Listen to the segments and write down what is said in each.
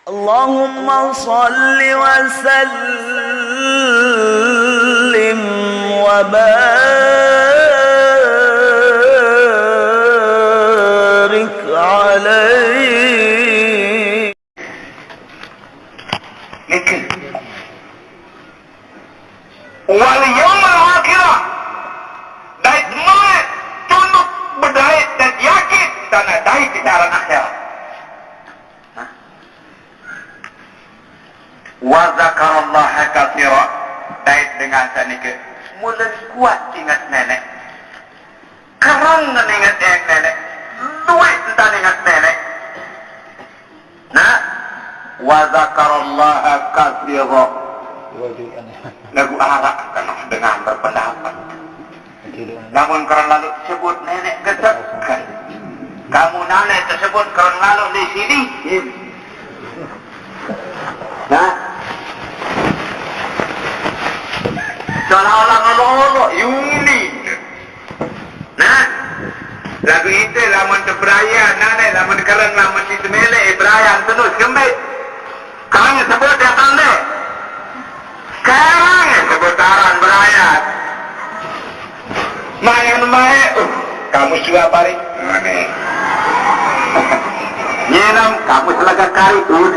Allahumma salli wa sallim wa barik alaihi. Mikir. Wal yaumil akhirah. Dait mulai tunduk berdaya dan yakin dan dait di dalam akhirat. Wa zakarallaha katsira. Dait dengan sanike mulai kuat ingat nenek. Kerang ingat nenek. Duit entah ingat nenek. Nah, wa zakarallaha katsira. Lagu Arab kan dengan berpendapat. Namun kerana lalu sebut nenek gesekkan. Kamu nenek tersebut kerana lalu di sini. Nah, seolah-olah ngolok ini. Nah, lagu itu lamun terberaya nenek, lamun kerana lamun si semele beraya terus kembali. Kami sebut dia tanda. Sekarang sebutaran berayat. Main, kamu juga balik. Nyenam, kamu selaga kari pun.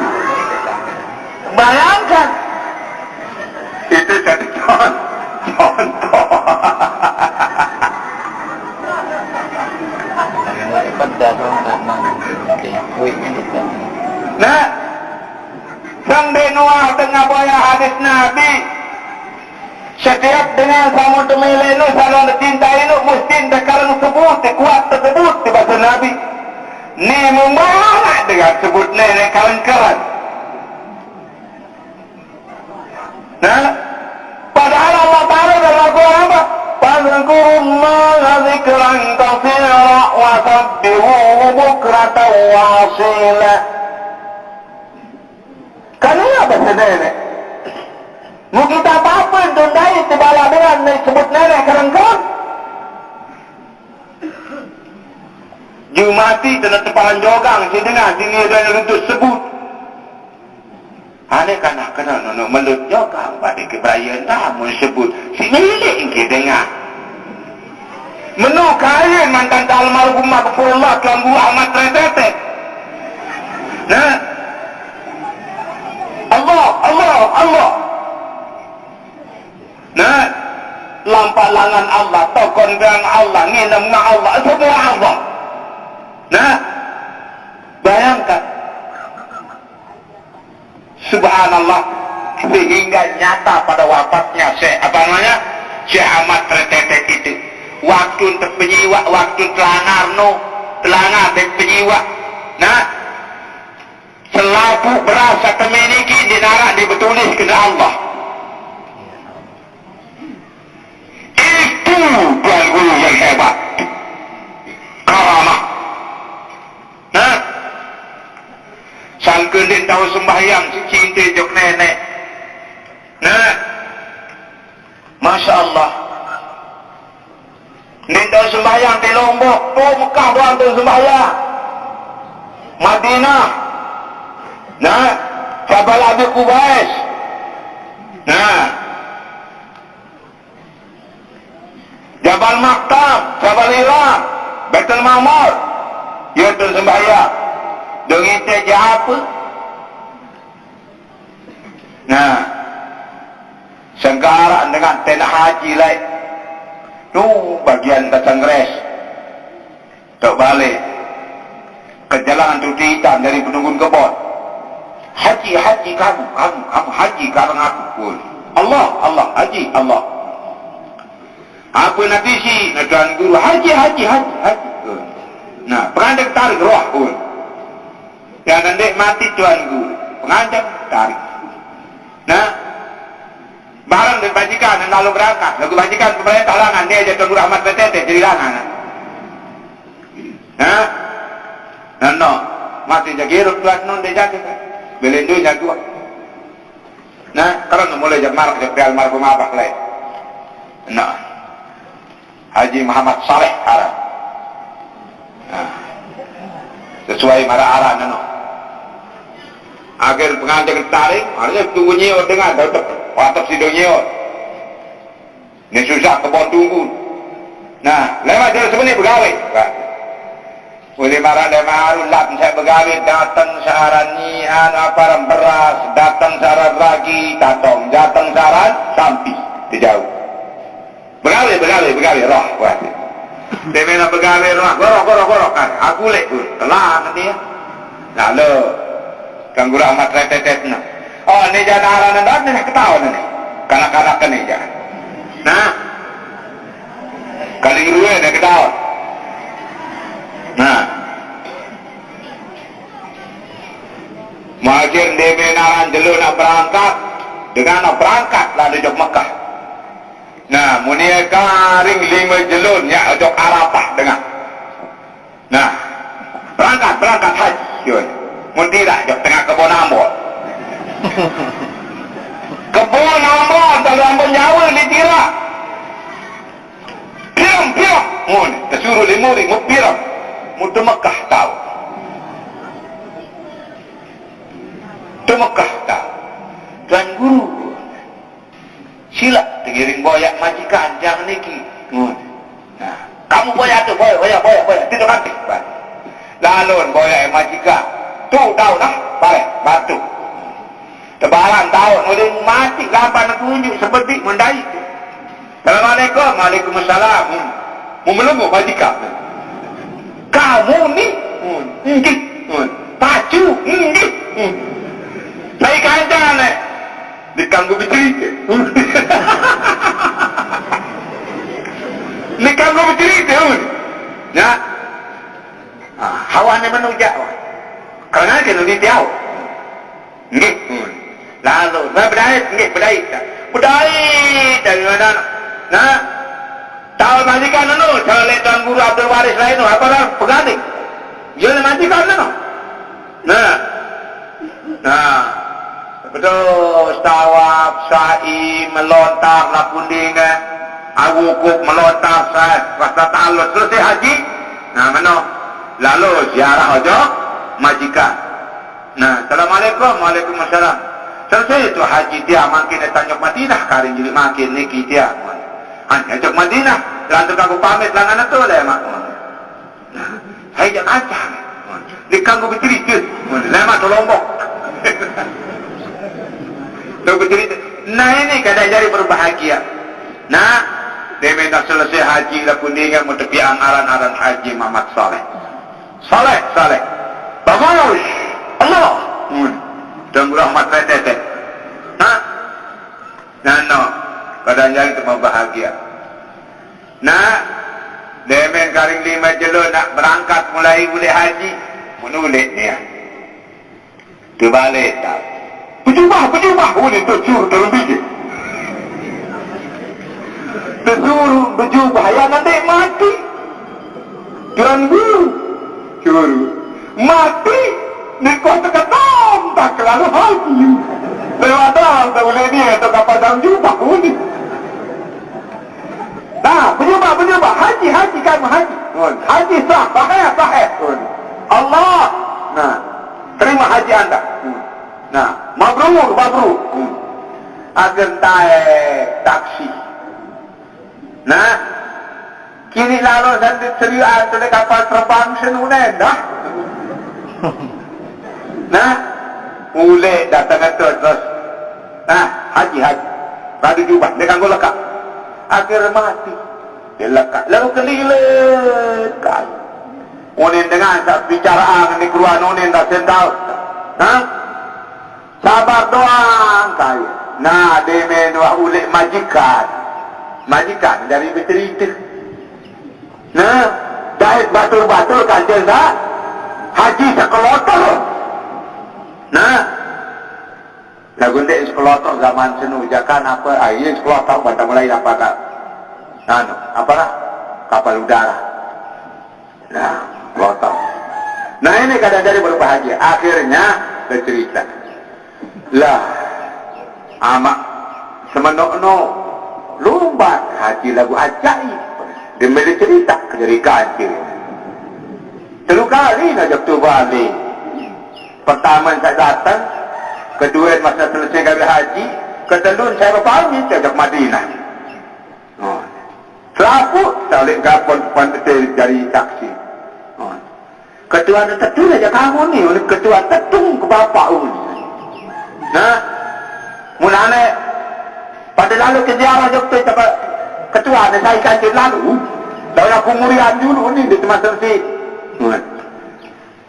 Bayangkan. Itu jadi contoh. Nah, sang Noah tengah boya hadis Nabi. Setiap dengan kamu temele nu salon cintai nu mesti sekarang sebut kuat tersebut di bahasa Nabi. Ni memang dengan sebut nenek kawan-kawan. Nah, padahal Allah Taala dalam Al-Quran apa? Fadhkurullaha dzikran katsira wa sabbihuhu bukratan wa asila. Kenapa bahasa nenek? Mau kita apa-apa tundai sebala dengan sebut nenek kerengkang. Jumati dan tepalan jogang sedengah sini dan untuk sebut. Aneh kena nono melut jogang pada keberayaan tamu sebut. Sini kita dengar. Menu kaya mantan almarhum Maghfurullah Kambu Ahmad Retete. Nah, Allah. Nah, lampalangan Allah, tokon dengan Allah, nginam dengan Allah, semua Allah. Nah, bayangkan. Subhanallah, sehingga nyata pada wafatnya Syekh Ahmad Retete itu. Waktu untuk penyiwa, waktu telangar dan penyiwa. Nah, selaku berasa temeniki dinarak dibetulis kena Allah. Itu Tuan Guru yang hebat. Karamah. Nah, sang kendin tahu sembahyang si cinta jok nenek. Nah, Masya Allah. Nin tahu sembahyang di Lombok, tuh Mekah doang tahu sembahyang. Madinah. Nah, Jabal Abi Qubais. Nah, Jabal Maktab, Jabal Irak, Baitul Ma'mur. Ya tu sembahyang. Dengan itu apa? Nah, sekarang dengan tanah haji lain. Tu bagian Cengres. Tak balik. Ke jalan tu hitam dari penunggun kebun. Haji kamu haji karena aku pun. Allah, haji Allah. Apa nanti si Tuan Guru haji. Nah, pengantin tarik roh pun. Yang nanti mati Tuan Guru, pengantin tarik. Nah, barang dan bajikan dan lalu berangkat. Lalu bajikan pemerintah langan dia aja Tuan Guru Ahmad Retete jadi langan. Nah, no, mati jagiruk Tuan non dia jadi. Belendu jago. Nah, kalau mulai jam marah jam almarhum abah lain. Nah, Haji Muhammad Saleh Arab. Nah, sesuai marah arah nano. Akhir pengantin tarik, artinya tunggu nyewa dengan atap sidang nyewa. Ini susah kebon tunggu. Nah, lewat jalan sebenarnya pegawai. Boleh marah dan marah, lap saya pegawai datang saran nian aparan beras, datang saran ragi, datang saran sampi, dijauh. Pegawai, roh. Dia mana pegawai roh, gorok kan. Aku lek pun, telah nanti ya. Lalu, kanggu rahmat retet na. Oh, ni jangan arah nanti nak ketawa nanti. Kanak-kanak kan ni jangan. Nah, kali kedua nak ketawa. Nah, Muhajir di Menaran Jelu nak berangkat, dengan nak berangkat lalu jok Mekah. Nah, munia karing 5 jelun ya jok Arafah dengan. Nah, berangkat haji. Mun tidak jok tengah kebun ambon. Kebun ambon kalau ambon Jawa ditira. Piram. Mun disuruh limuri mu piram. Mu tu Mekah tahu. Tu Mekah tahu. Tuan guru sila digiring boyak majikan jangan niki. Nah, kamu boyak tu boyak tidak mati. Lalu boyak majikan tu tahu dah balik batu. Tebaran tahun boleh mati 8 seperti mendai. Assalamualaikum, waalaikumsalam. Mau menunggu majikan. Kamu ni, pacu, naik kancang ni. Dikanggu bercerita. Dikanggu bercerita. Ya. Hawa ni menujak. Kerana dia lebih jauh. Lalu, berdait dari mana? Nah, tahu majikan tu, calon Tuan Guru Abdul Waris lain tu, apa dah peganting? Dia majikan tu. Nah, betul, tawaf, sa'i, melontar, lapunding, awukuk, melontar, rasa ta'alus, selesai haji. Nah, mana? Lalu ziarah aja majikan. Nah, Assalamualaikum, waalaikumsalam. Selesai itu haji dia makin tanya Madinah, karing jadi makin niki dia. Hanya jok Madinah, lantur kamu pamit langan itu lah mak. Saya jangan ajar. Dikanggu bercerita, lama tu Lombok. Tu bercerita. Nah ini kadang jadi berbahagia. Nah, dia minta selesai haji lah pun dia mau tepi aran haji Muhammad Saleh. Saleh. Bagus. Allah. Dan rahmat retet. Nah, kadang jadi itu bahagia. Nah, demen karing 5 jelo nak berangkat mulai haji, menulis ni ya. Terbalik tak. Berjubah, boleh tercur dalam biji. Tersuruh berjubah, ya nanti mati. Tuan Guru, curu, mati. Ni kau terketam, tak kelalu haji. Lewat dah, tak boleh ni, atau kapal dalam jubah boleh. Nah, berjubah, haji kamu haji. Haji sah, sahih. Allah, nah, terima haji anda. Nah, mabrur. Agen taksi. Nah, kini lalu dan serius ada kapal terbang senunen dah. Nah, mulai datang terus. Nah, haji. Bagi jubah, dia kan lekat. Akhir mati. Dia lekat. Lalu kelilekan. Unin dengan saat bicaraan ni keluar unin tak sendal. Nah, sabar doang kaya. Nah, dia menua ulik majikan dari bercerita. Nah, dahit batul-batul kan jasa haji sekelotor. Nah, lagu ndek sekelotor zaman senu jakan apa? Ini sekelotor pada mulai apa tak? Apa lah? Kapal udara. Nah, sekelotor. Nah ini kadang jadi berbahagia. Akhirnya bercerita. Lah, amak semenok-no lomba haji lagu ajaib. Dia bercerita dari kancil. 3 kali nak jatuh balik. Pertama saya datang, kedua masa selesai kami haji, ketelun saya berpamit ke Madinah. Oh. Selaput tak boleh kapal pantai dari taksi. Oh. Ketua tetu aja kamu ni, oleh ketua tetung ke bapak ul. Nah, mulane pada lalu ke ziarah doktor cakap ketua ada saya kancil lalu. Dah aku murian dulu ni di tempat selesai.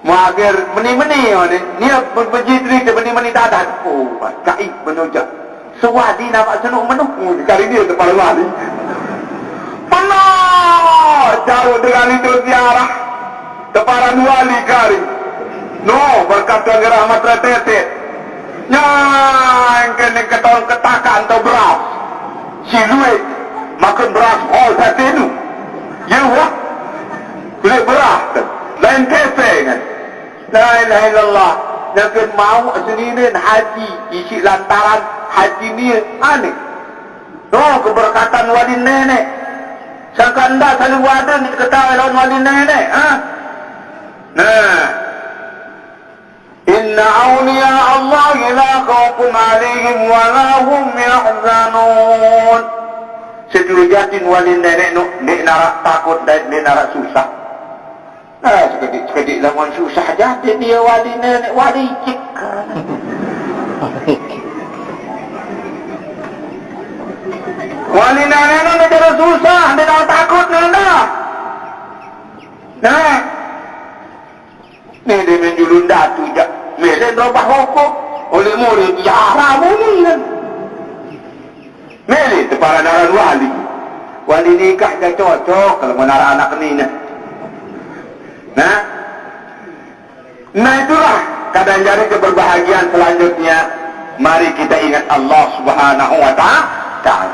Muagir meni-meni ni berjitri ke meni-meni dadan. Oh, gaib menujak. Sewadi nampak senuk menuk kali dia kepala wali. Penuh jauh dengan itu ziarah kepada wali kali. No, berkata rahmat retete. Yang kena ketol ketakan atau beras. Si luit makan beras all satu itu. Ya wah. Boleh beras. Lain kese kan. La ilaha illallah. Jangan mau sendiri haji isi lantaran haji ni aneh. No, keberkatan wali nenek. Sangka anda selalu ada ni ketahui lawan wali nenek. Ha? Nah. Inna awliya Allah la khawfun alaihim wa la hum yahzanun. Setujatin wali nenek no, nek narak takut dan nek narak susah. Sekedik lawan susah jadi dia wali nenek wali cik. Wali nenek no dia ada susah, dia tak takut nanda. Nah, ni dia menjulun datu jak, melen robah hukum oleh murid jara muni kan. Melen para naran wali nikah dah cocok kalau menara anak ni nah. Nah itulah kadang jadi keberbahagiaan selanjutnya. Mari kita ingat Allah Subhanahu wa ta'ala.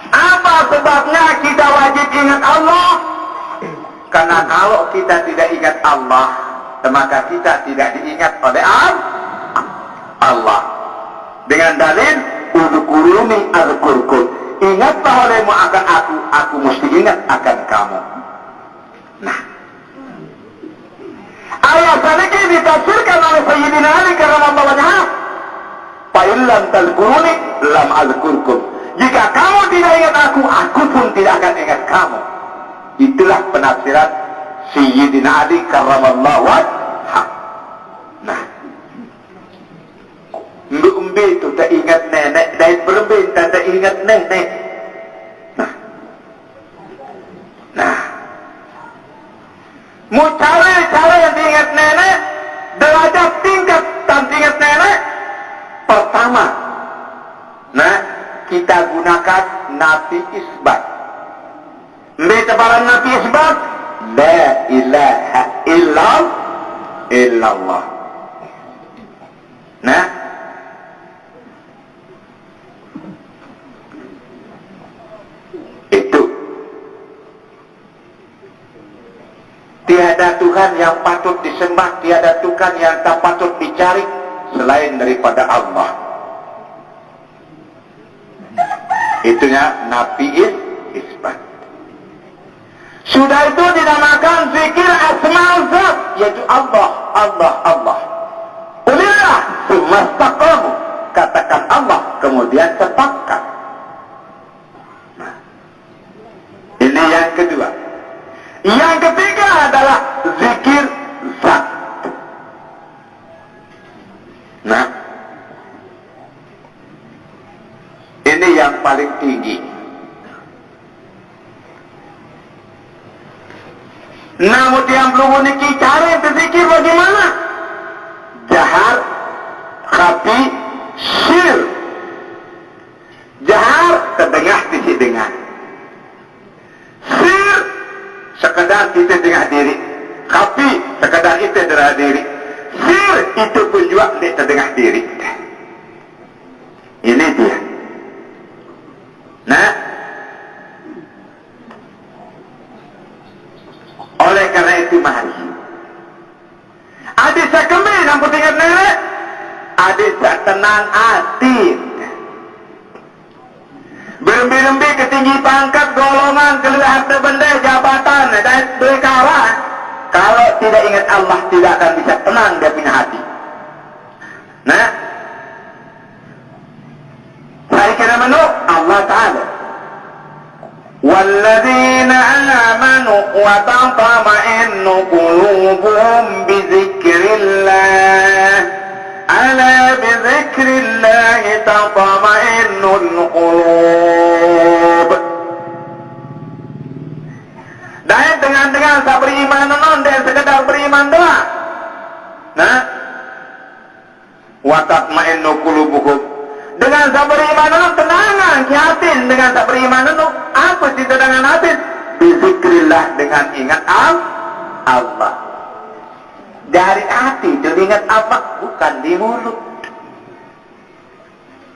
Apa sebabnya kita wajib ingat Allah? Karena kalau kita tidak ingat Allah, maka kita tidak diingat oleh Allah. Dengan dalil udkuruni azkurkum. Ingatlah olehmu akan aku mesti ingat akan kamu. Nah, ayat ini ditafsirkan oleh Sayyidina Ali karramallahu wajhahu. Fa illam tadhkuruni lam azkurkum. Jika kamu tidak ingat aku pun tidak akan ingat kamu. Itulah penafsiran Sayyidina Ali karramallahu wajhahu. Nah, Mbak itu tak ingat nenek, dan berembin tak ingat nenek. Nah, mau cara yang diingat nenek, derajat tingkat dan ingat nenek. Pertama, nah kita gunakan nafi isbat. Tebaran nafi isbat, la ilaha illallah. Nah, itu tiada Tuhan yang patut disembah, tiada Tuhan yang tak patut dicari selain daripada Allah. Itunya nafi isbat. Sudah itu dinamakan zikir asmaul zat, yaitu Allah. Ulillah sumastaqamu, katakan Allah kemudian sepakat. Nah, ini yang kedua. Yang ketiga adalah zikir zat. Nah, ini yang paling tinggi. Namun yang belum memiliki cara berzikir bagaimana? Jahar, khafi, syir. Jahar terdengar sisi dengar. Syir sekedar kita dengar diri. Khafi sekedar kita dengar diri. Syir itu pun juga tidak terdengar diri. Ini dia. Nah, oleh karena itu mari adik saya kembali nampak ingat nenek, adik saya tenang hati, berembi-rembi ketinggi pangkat, golongan, keluar harta benda, jabatan dan berkara. Kalau tidak ingat Allah tidak akan bisa tenang dia punya hati. Nah, الذين آمنوا وتطمئن قلوبهم بذكر الله ألا بذكر الله تطمئن القلوب. Dan dengan tak beriman non dan sekedar beriman doang. Nah, wa tatma'innu qulubuhum. Dengan tak beriman non tenangan hati, dengan tak beriman non apa sih dengan hati? Bizikrillah, dengan ingat Allah. Dari hati teringat apa? Bukan di mulut.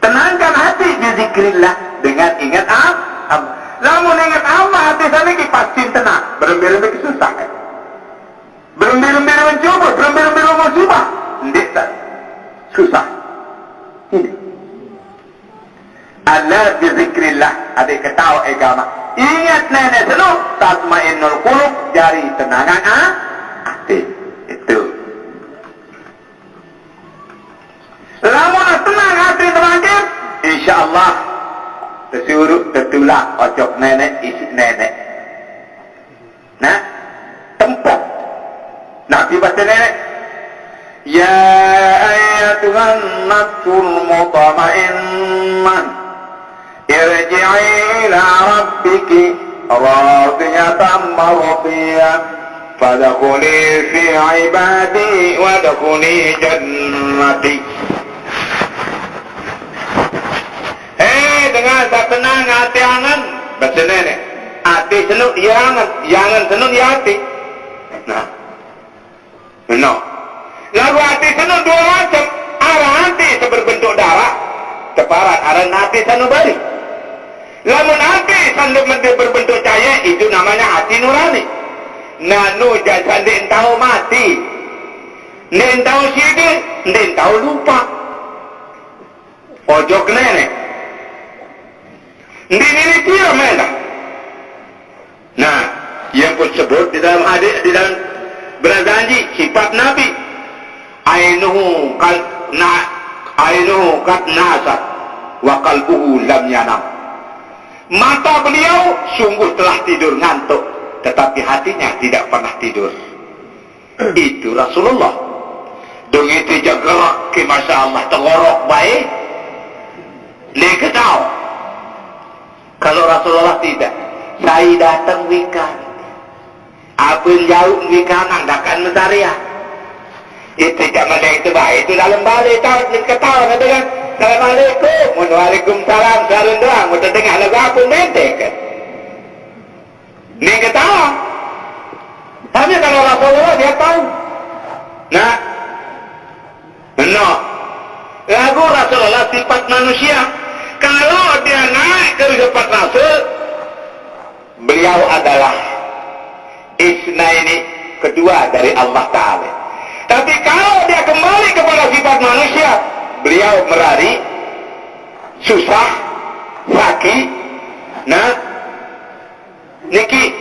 Tenangkan hati bizikrillah dengan ingat Allah. Lamun ingat Allah hati sana ki pasti tenang. Berembir-embir susah kan? Berembir-embir mencoba, berembir-embir musibah. Ndik tak? Susah. Ini. Allah bizikrillah. Adik ketawa agama. Ingat nenek senuk. Tatmainnul qulub. Jari tenangan hati. Itu. Lamun tenang hati terakhir. InsyaAllah. Tersuruh tertulak ocok nenek isi nenek. Nah, tempat. Nabi baca nenek. Ya ayyatuhan nafsul mutmainnah, irji'i ila rabbiki radiyatan mardiyah, fadkhuli fi ibadi wadkhuli jannati. Dengan tak tenang hati angan baca nenek hati senuk dia angan senuk dia hati. Nah lalu hati senuk dua macam. Arah hati seberbentuk darah teparat arah hati sanubari. Lamun hati sanub berbentuk cahaya itu namanya hati nurani. Nanu jangan tahu mati, nen tahu sidik, nen tahu lupa. Ojok nenek ini kira mana? Nah, yang pun sebut di dalam hadis, di dalam berjanji sifat Nabi. Ainuhu kat nasat wa qalbuhu lam yanam. Mata beliau sungguh telah tidur ngantuk, tetapi hatinya tidak pernah tidur. Itu Rasulullah. Dong itu jaga ke masya Allah tergorok baik. Ni ketahu. Kalau Rasulullah tidak, saya datang wikan. Apa yang jauh wikan andakan mentariah. Itu zaman yang itu baik. Itu dalam balik tahu ketawa dengan Assalamualaikum, Waalaikumsalam, salam doa. Mau dengar lagu apa mendek kan? Ni ketawa. Tapi kalau Rasulullah dia tahu. Nah, lagu Rasulullah sifat manusia. Kalau dia naik ke sifat Rasul, beliau adalah isnaini, kedua dari Allah Ta'ala. Tapi kalau dia kembali kepada sifat manusia, beliau merari, susah, sakit, niki,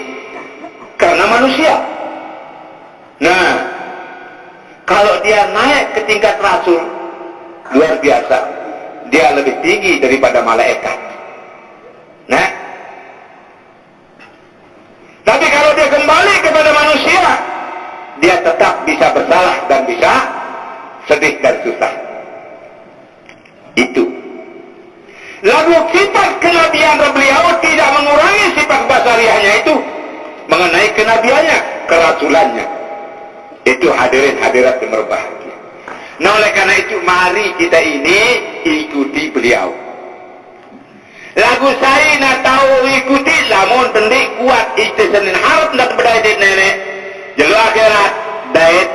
karena manusia. Nah, kalau dia naik ke tingkat Rasul, luar biasa. Dia lebih tinggi daripada malaikat. Nah, tapi kalau dia kembali kepada manusia, dia tetap bisa bersalah dan bisa sedih dan susah. Itu. Lalu sifat kenabian beliau tidak mengurangi sifat basariahnya itu, mengenai kenabiannya, kerasulannya. Itu hadirin hadirat yang berbahagia. Nah, oleh karena itu mari kita ini ikuti beliau. Lagu saya nak tahu ikuti, lamun tendik kuat istisanin harap nak berdaya di nenek. Jelu akhirat dait.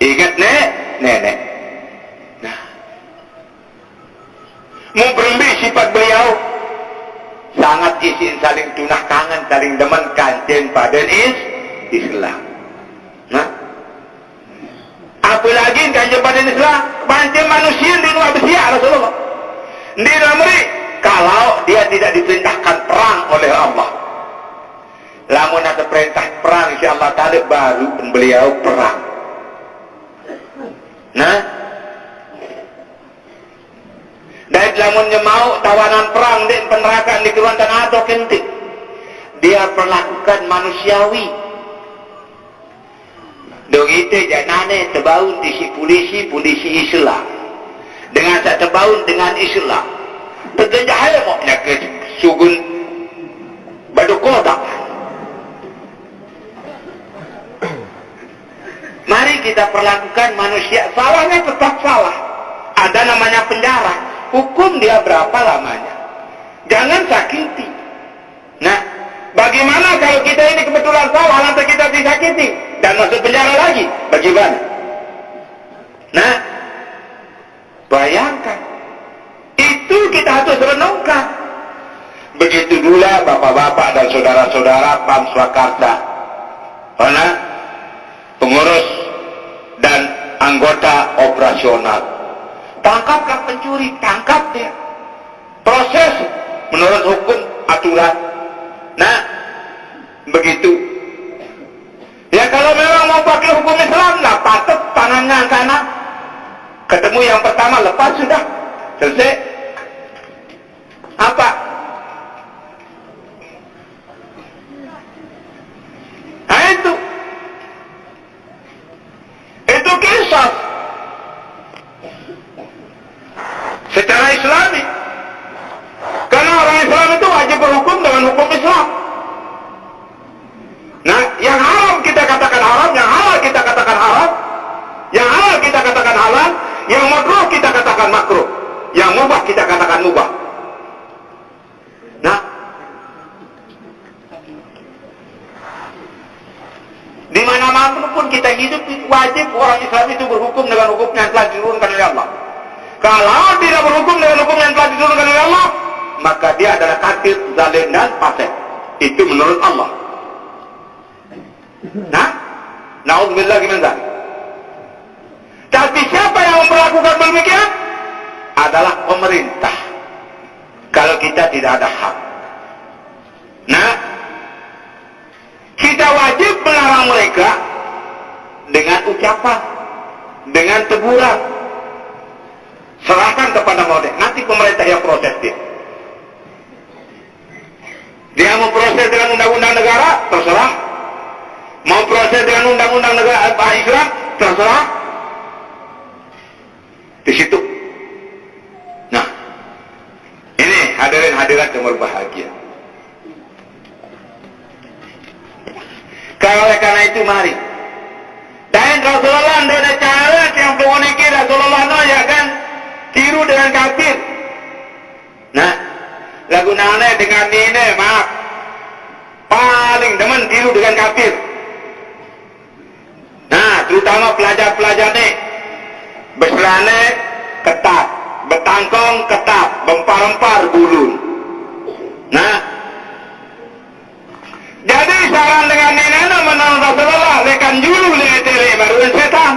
Ingat nenek. Nah, mau berembi sifat beliau sangat isin saling tunah kangen, saling demen kancen padan Islam. Nah, apalagi kancen padan Islam, kancen manusia di luar bersiap Rasulullah. Di Amri, kalau dia tidak diperintahkan perang oleh Allah, lamun ada perintah perang, insya Allah tadi baru beliau perang. Nah, dari lamunnya mau tawanan perang di penerakan di keruan tanah atau kentik, dia perlakukan manusiawi. Dong itu janane terbaun di si polisi Islam. Dengan tak terbaun dengan Islam. Terjahaya mau penyakit sugun badu kodak. Mari kita perlakukan manusia. Salahnya tetap salah. Ada namanya penjara. Hukum dia berapa lamanya. Jangan sakiti. Nah, bagaimana kalau kita ini kebetulan salah, nanti kita disakiti dan masuk penjara lagi? Bagaimana? Nah, bayangkan. Itu kita harus renungkan. Begitu dulu bapak-bapak dan saudara-saudara Pam Swakarsa. Karena pengurus dan anggota operasional. Tangkapkan pencuri, tangkap dia. Proses menurut hukum aturan. Nah, begitu. Ya kalau memang mau pakai hukum Islam, lah patut tangannya kanan. Ketemu yang pertama, lepas sudah. Selesai. Apa? Nah itu. Itu kisah. Secara Islami. Karena orang Islam itu wajib berhukum dengan hukum Islam. Nah, yang haram kita katakan haram, yang halal kita katakan haram, yang halal kita katakan halal, yang makruh kita katakan makruh, yang mubah kita katakan mubah. Nah, di mana-mana pun kita hidup wajib orang Islam itu berhukum dengan hukum yang telah diturunkan oleh Allah. Kalau tidak berhukum dengan hukum yang telah diturunkan oleh Allah, maka dia adalah kafir, zalim dan fasik. Itu menurut Allah. Nah, naudzubillah min dzalik. Tapi siapa yang memperlakukan demikian? Adalah pemerintah. Kalau kita tidak ada hak. Nah, kita wajib melarang mereka dengan ucapan, dengan teguran. Serahkan kepada model. Nanti pemerintah yang proses dia. Dia mau proses dengan undang-undang negara, terserah. Mau proses dengan undang-undang negara Islam, terserah. Di situ. Nah, ini hadirin-hadirat yang berbahagia. Oleh karena itu mari. Dan Rasulullah ada cara yang mengunikir Rasulullah ya kan tiru dengan kafir. Nah, lagu nane dengan ini maaf paling demen tiru dengan kafir. Nah, terutama pelajar-pelajar nih besrane ketat, betangkong ketat, bempar-empar bulun. Nah, jadi saran dengan ini menurut Rasulullah lekan julu le baru setan.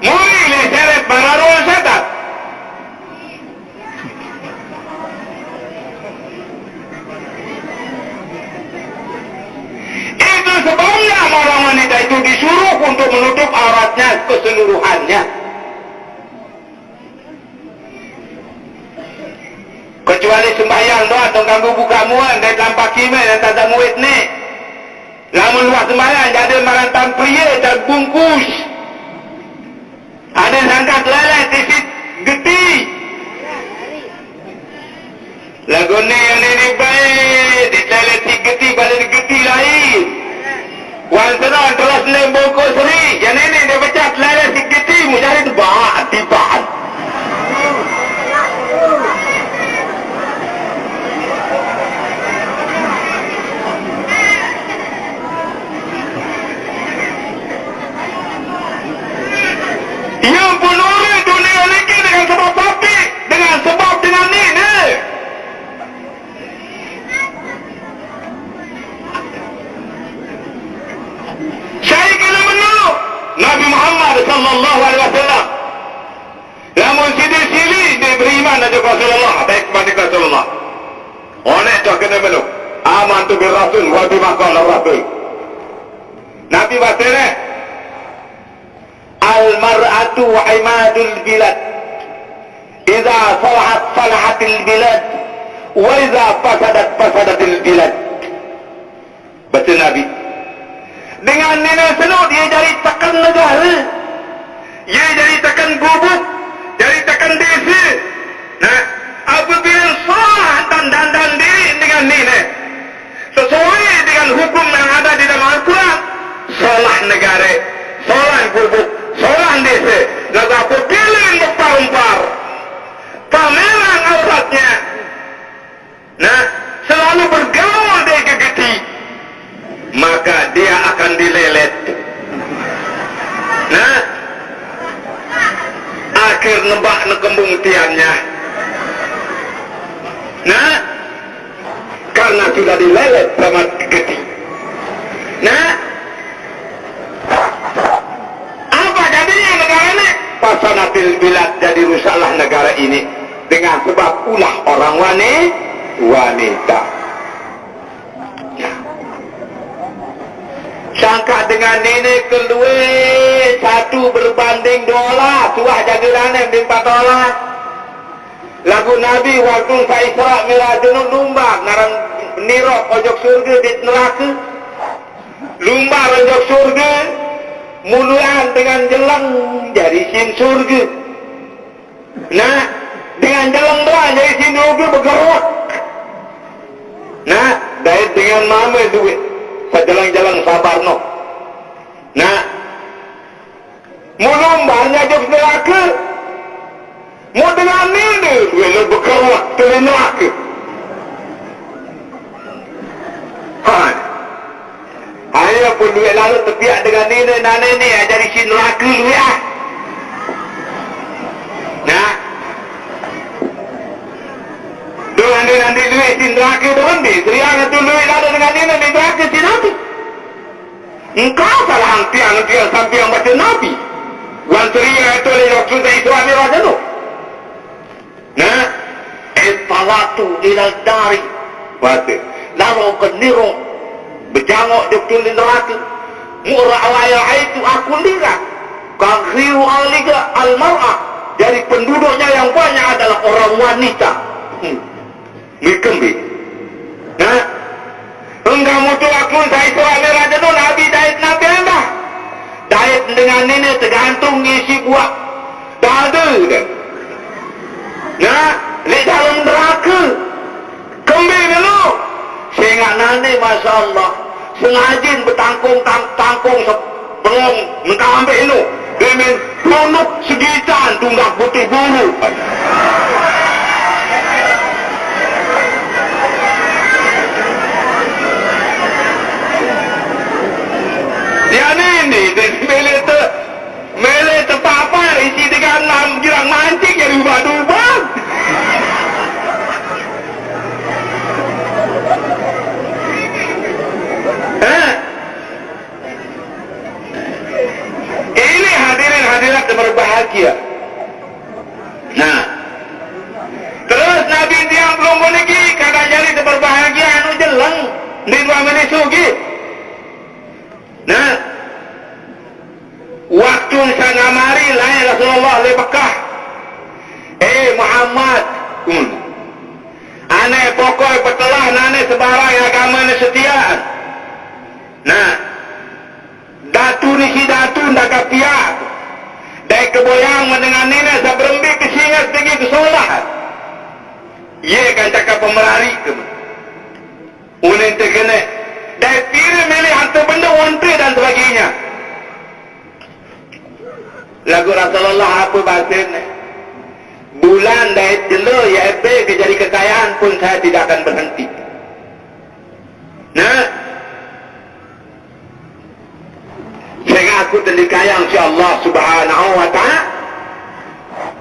Muli le seret baru setan. Itu sebabnya orang wanita itu disuruh untuk menutup auratnya keseluruhannya. Kecuali sembahyang doa atau ganggu buka muan dan tanpa kime dan tak ada muid ni. Lamun luas sembahyang jadi marantan pria dan bungkus. Ada sangkat lele tisit geti. Lagu ni yang ini baik dilele si geti balik geti lain. Wan senang terus ni bungkus seri. Yang ini dia pecat lele si geti mujahid bah tibaan. Yang penulis dunia ini dengan sebab tapi, dengan sebab dengan ini. Saya kena menurut Nabi Muhammad sallallahu alaihi wasallam. Namun sili dia beriman dengan Rasulullah, baik kepada Rasulullah. Oleh itu kena menurut. Amantu bil Rasul wa bima qala Rasul. Nabi bahasa Al-mar'atu imadul bilad. Iza salahat salahatil bilad. Wa iza fasadat fasadatil bilad. Baca Nabi. Dengan nenek senuk dia jadi tekan negara. Dia jadi tekan gubuk, jadi tekan desa. Nah, apabila salah dan diri dengan nenek sesuai dengan hukum yang ada di dalam Al-Quran, salah negara, salah gubuk, salah desa, lalu apabila berparumpar pameran auratnya, nah, selalu bergaul dia gegeti, maka dia akan dilelet. Nah, akhir nebak nekembung tiannya. Nah, karena sudah dilelet sama gegeti. Nah, apa jadinya negara ini? Fasanatil bilad, jadi rusaklah negara ini dengan sebab ulah orang wanita. Sangka dengan ini kedua satu berbanding $2, tuah jaga lanem di $4. Lagu Nabi waktu sa Isra Mirajun lumba ngarang nirok ojok surga di neraka. Lumba ojok surga muluan dengan jelang jadi sin surga. Nah, dengan jelang doang jadi sin surga bergerak. Nah, dari dengan mama duit sejalang-jalang sabar no. Nah, mulumbarnya jok neraka. Mau dengan ini, dia bergerak ke neraka. Ayah pun duit lalu tepiak dengan ini, nana ini, jadi si neraka lu ya. Nah, dengan nanti duit si neraka itu nanti, teriak itu duit lalu dengan ini, di neraka si Nabi. Engkau salah hangtian sampai yang baca Nabi. Wan teriak itu oleh Rasulullah Isra Miraj itu. Nah, Talatu ilal dari Wate lalu ke niro berjangok di betul neraka murah awaya itu aku lihat kakhiru aliga al-mar'ah, jadi penduduknya yang banyak adalah orang wanita. Mikembi. Nah, enggak mutu aku saya Isra Miraj itu Nabi Daid Nabi anda Daid dengan ini tergantung isi buah dada kan. Nah, di dalam neraka kembali dulu sehingga nanti Masya Allah sengajin bertangkung sebelum mereka ambil itu dengan produk segitan tunggak putih bulu. Dia ini mele terpapar isi dengan girang mancing jadi ubah-ubah. Ini hadirin hadirat yang berbahagia. Nah, terus Nabi yang belum memiliki kata jadi berbahagia anu jelang di dua menit sugi. Nah, waktu saya ngamari lain Rasulullah di Mekah. Muhammad, aneh pokok petelah nane sebarang agama ni setia. Nah, datu ni si datu ndak kapiak. Dai keboyang mendengar nene sabrembi kesingat tinggi kesolah. Ye kan cakap pemerari ke. Unen terkena. Dai pilih milih hantu benda ontre dan sebagainya. Lagu Rasulullah apa bahasanya? Bulan dari jelo ya ke jadi kekayaan pun saya tidak akan berhenti. Nah, sehingga aku terlikaya insya Allah Subhanahu wa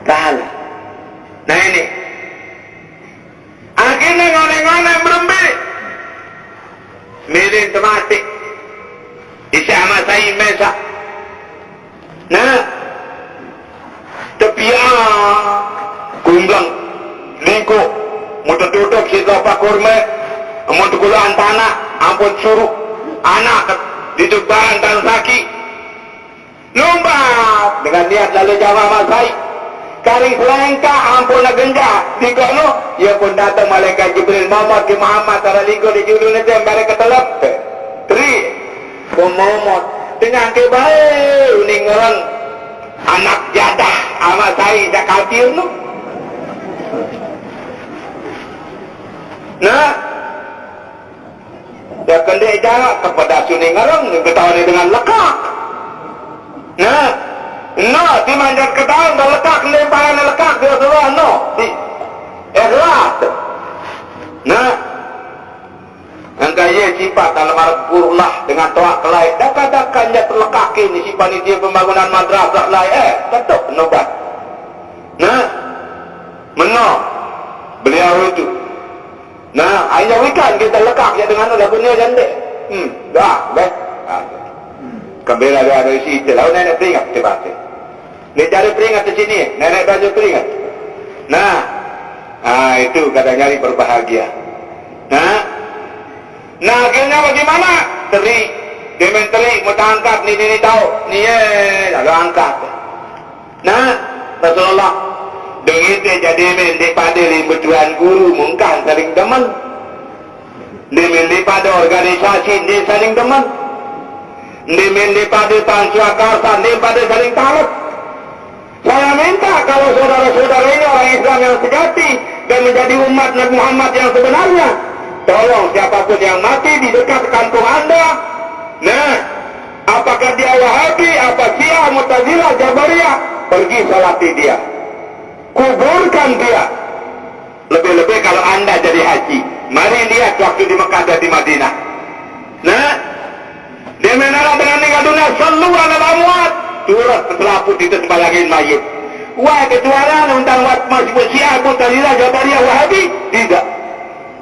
ta'ala. Nah ini akhirnya ngone-ngone berembi milih tematik isi amat saya mesak. Nah, tapi kumbang lingko mau tertutup si gapa kurma mau terkulaan tanah ampun suruh anak ditubaran tanah saki lomba dengan niat lalu jamaah masai karing selengka ampun genja tiga no ia pun datang malaikat Jibril Muhammad ke Muhammad tara ligo di judul nanti yang barang ketelap Tri Momot dengan kebaik ni orang anak jadah amat saya Jakarta tu. Nah, dia kendek jarak kepada suni ngarang ketahuan dengan lekak. Nah, no dimanjat ketahuan dah lekak lemparan lekak dia suruh no. Ikhlas. Nah, angka ye sifat dalam arah dengan toak kelai. Dapat-dakatnya terlekak ini sifat ini dia pembangunan madrasah lain. Tetap nobat. Nah, menang beliau itu. Nah, hanya ikan kita lekak ya dengan lagunya jande. Dah, baik. Kembali ada isi itu. Lalu nenek peringat tiba-tiba. Ni cari peringat di sini. Nenek baju peringat. Nah, itu kata nyari berbahagia. Nah, akhirnya bagaimana? Teri, dia menteri mau angkat ni tahu, ni lalu angkat. Nah, Rasulullah begitu jadi mendek pada limbuan guru mungkin saling teman. Dia mendek pada organisasi dia saling teman. Dia mendek pada pansuakarsa dia pada saling talak. Saya minta kalau saudara-saudara ini orang Islam yang sejati dan menjadi umat Nabi Muhammad yang sebenarnya, tolong siapapun yang mati di dekat kampung anda, nah, apakah dia Wahabi, apa Syiah, Mu'tazilah, Jabariyah, pergi salati dia, kuburkan dia. Lebih-lebih kalau anda jadi haji, mari lihat waktu di Mekah dan di Madinah. Nah, dia menara dengan meninggal dunia, sallu ala amwat, turut selaput itu sembalangin mayit. Wah, kejuaraan tentang masih Syiah, Mu'tazilah, Jabariyah, Wahabi, tidak.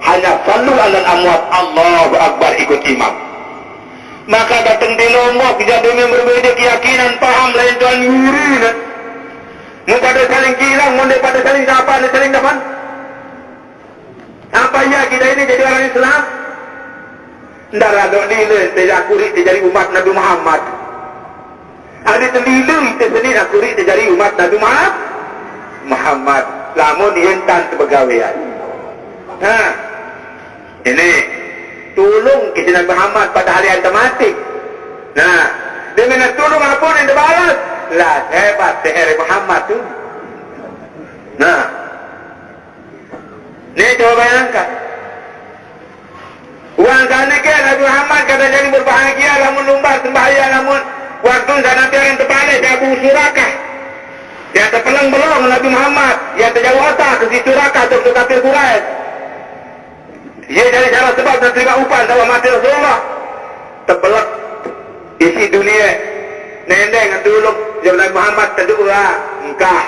Hanya sallu ala amwat, Allahu Akbar, ikut imam. Maka datang di Lombok jadi berbeda keyakinan, paham lain tuan ngiri. Mau pada saling kilang, mau pada saling sapa, saling depan. Apa ya kita ini jadi orang Islam? Ndara dok nilai tidak kurik jadi umat Nabi Muhammad. Ada terlilu itu sendiri akurik jadi umat Nabi Muhammad. Lamun hentan sebegawaian. Nah, ini tolong kita Nabi Muhammad pada hari yang tematik. Nah, dia minta tolong apa yang dibalas? Lah, hebat hari Muhammad tu. Nah, ni coba bayangkan. Uang kali ke Nabi Muhammad kata jadi berbahagia, lamun lumbar sembahyang, lamun waktu sana yang terpalik di Abu Surakah. Yang terpelang belong Nabi Muhammad, yang terjauh otak ke si Surakah untuk kafir Quraisy. Ia dari cara sebab dan terima upah sama mati Rasulullah. Terbelak isi dunia. Nendeng dulu jawab Nabi Muhammad kedua engkah.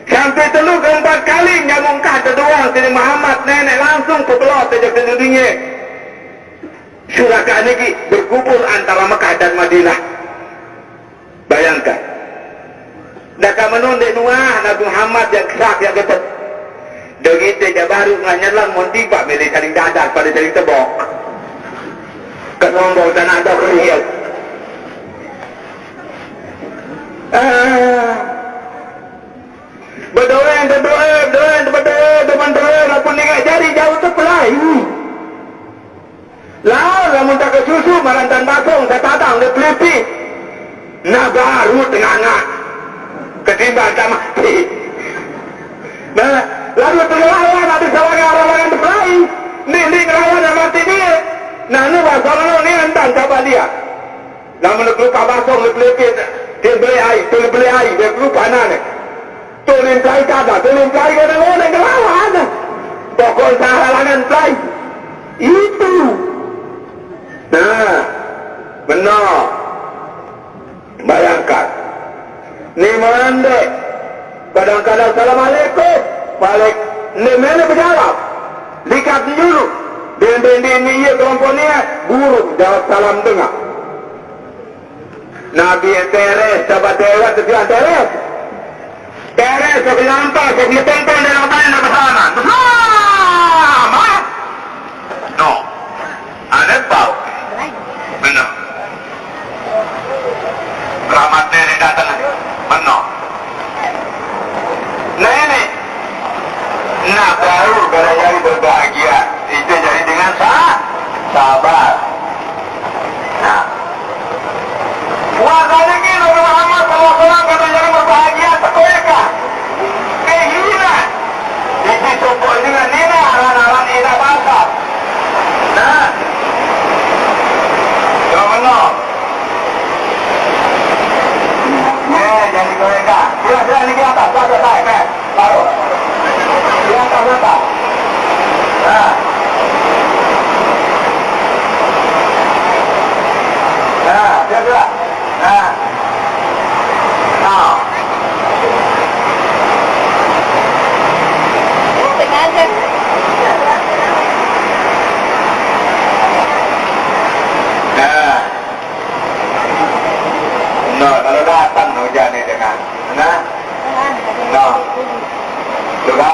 Sampai telur keempat kali nyamungkah kedua Nabi Muhammad nenek langsung kebelot saja ke dunia. Surakah ini berkumpul antara Mekah dan Madinah. Bayangkan. Daka menunduk nuah Nabi Muhammad yang kesak yang ketat. Begitu dia baru nganyalang montipak milih saling dadar pada saling tebok. Kenombol dan ada kelihat. Berdoa, teman-teman, apa ni jari jauh terpelai. Lah, lamun tak ke susu, marantan basung, tak tatang, dia pelipit. Nah, baru tengah-tengah. Ketimbang tak mati. Nah, lalu terlawan, ada sawangan-sawangan terpelai. Ni ngelawan yang mati dia. Nah, ni basung ni hentan coba dia. Lamun dia lupa basung, dia pelipit. Dia beli air, dia lupa anak. Tulim pelai kada, tulim pelai kada orang ngelawan. Pokok sahalangan pelai. Itu. Nah, benar. Bayangkan. Ni mandek. Kadang-kadang Assalamualaikum. Balik. Ni mana berjawab? Likat dulu. Din ni iya kelompok ni. Buruk jawab salam dengar. Nabi teres, sahabat dewa tujuan teres. Teres, saya nampak, saya tonton dan apa yang bersama. Bersama. No. Ada bau. Benar. Keramat nenek datang. Benar. Nenek. Nah baru kalau jadi berbahagia. Itu jadi dengan sabar. Nah, puasanya ini Nabi Muhammad SAW kata jangan berbahagia sekoyakah kehilangan isi sopok dengan nina aran-aran ina bangsa. Nah, yang benar jangan dikoyakah sudah ini ke atas sudah naik taruh di atas. Nah, sudah. Nah, Sengaja. kalau datang hujan ini dengan, nah, juga